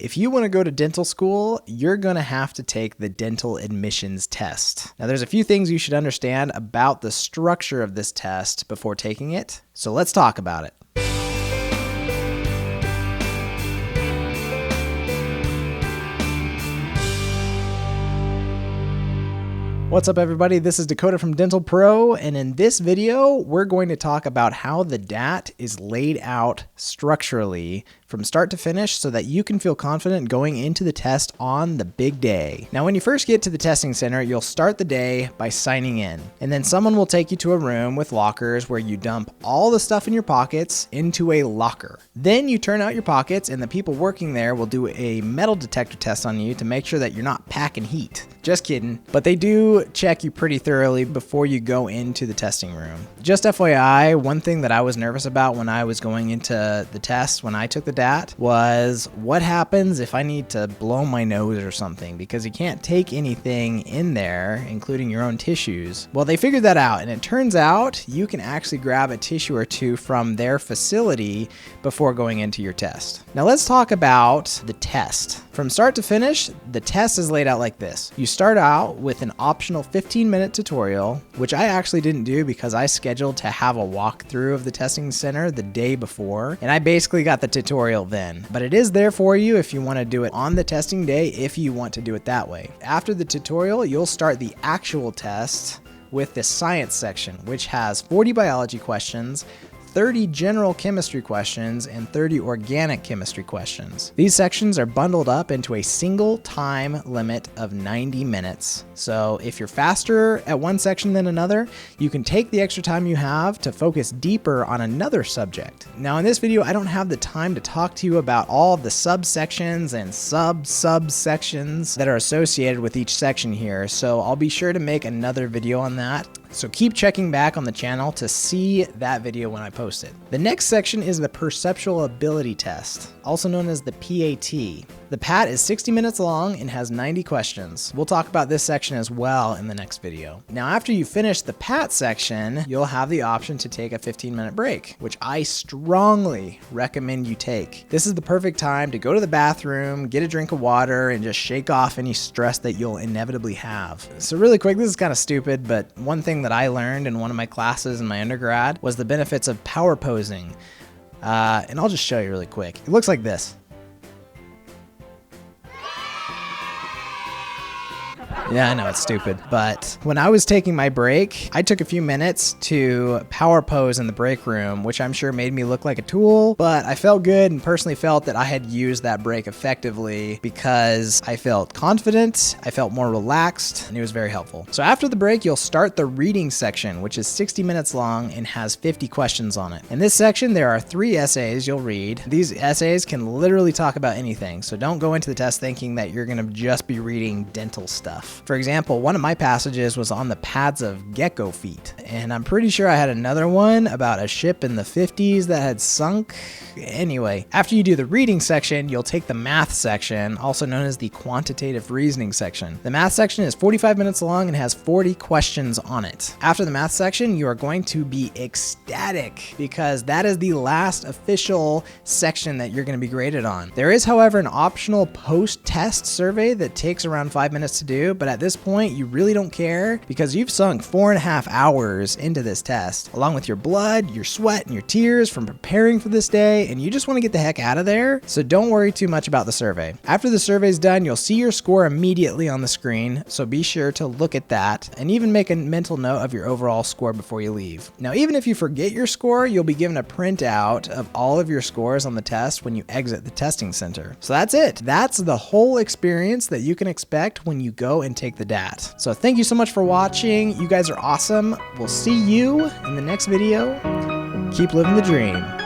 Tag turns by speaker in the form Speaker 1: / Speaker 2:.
Speaker 1: If you want to go to dental school, you're going to have to take the dental admissions test. Now, there's a few things you should understand about the structure of this test before taking it, so let's talk about it. What's up, everybody? This is Dakota from DentalPro, and in this video, we're going to talk about how the DAT is laid out structurally from start to finish so that you can feel confident going into the test on the big day. Now, when you first get to the testing center, you'll start the day by signing in, and then someone will take you to a room with lockers where you dump all the stuff in your pockets into a locker. Then you turn out your pockets, and the people working there will do a metal detector test on you to make sure that you're not packing heat. Just kidding, but they do check you pretty thoroughly before you go into the testing room. Just FYI, one thing that I was nervous about when I was going into the test when I took the DAT was what happens if I need to blow my nose or something, because you can't take anything in there, including your own tissues. Well, they figured that out, and it turns out you can actually grab a tissue or two from their facility before going into your test. Now let's talk about the test. From start to finish, the test is laid out like this. You start out with an optional 15-minute tutorial, which I actually didn't do because I scheduled to have a walkthrough of the testing center the day before, and I basically got the tutorial then. But it is there for you if you want to do it on the testing day, if you want to do it that way. After the tutorial, you'll start the actual test with the science section, which has 40 biology questions, 30 general chemistry questions, and 30 organic chemistry questions. These sections are bundled up into a single time limit of 90 minutes. So if you're faster at one section than another, you can take the extra time you have to focus deeper on another subject. Now in this video, I don't have the time to talk to you about all of the subsections and subsections that are associated with each section here, so I'll be sure to make another video on that. So keep checking back on the channel to see that video when I post it. The next section is the Perceptual Ability Test, also known as the PAT. The PAT is 60 minutes long and has 90 questions. We'll talk about this section as well in the next video. Now, after you finish the PAT section, you'll have the option to take a 15-minute break, which I strongly recommend you take. This is the perfect time to go to the bathroom, get a drink of water, and just shake off any stress that you'll inevitably have. So really quick, this is kind of stupid, but one thing that I learned in one of my classes in my undergrad was the benefits of power posing. And I'll just show you really quick. It looks like this. Yeah, I know it's stupid, but when I was taking my break, I took a few minutes to power pose in the break room, which I'm sure made me look like a tool, but I felt good and personally felt that I had used that break effectively because I felt confident, I felt more relaxed, and it was very helpful. So after the break, you'll start the reading section, which is 60 minutes long and has 50 questions on it. In this section, there are 3 essays you'll read. These essays can literally talk about anything, so don't go into the test thinking that you're gonna just be reading dental stuff. For example, one of my passages was on the pads of gecko feet, and I'm pretty sure I had another one about a ship in the 50s that had sunk. Anyway, after you do the reading section, you'll take the math section, also known as the quantitative reasoning section. The math section is 45 minutes long and has 40 questions on it. After the math section, you are going to be ecstatic because that is the last official section that you're going to be graded on. There is, however, an optional post-test survey that takes around 5 minutes to do, but at this point, you really don't care because you've sunk 4.5 hours into this test, along with your blood, your sweat, and your tears from preparing for this day, and you just want to get the heck out of there, so don't worry too much about the survey. After the survey's done, you'll see your score immediately on the screen, so be sure to look at that, and even make a mental note of your overall score before you leave. Now, even if you forget your score, you'll be given a printout of all of your scores on the test when you exit the testing center. So that's it. That's the whole experience that you can expect when you go and take the DAT. So thank you so much for watching. You guys are awesome. We'll see you in the next video. Keep living the dream.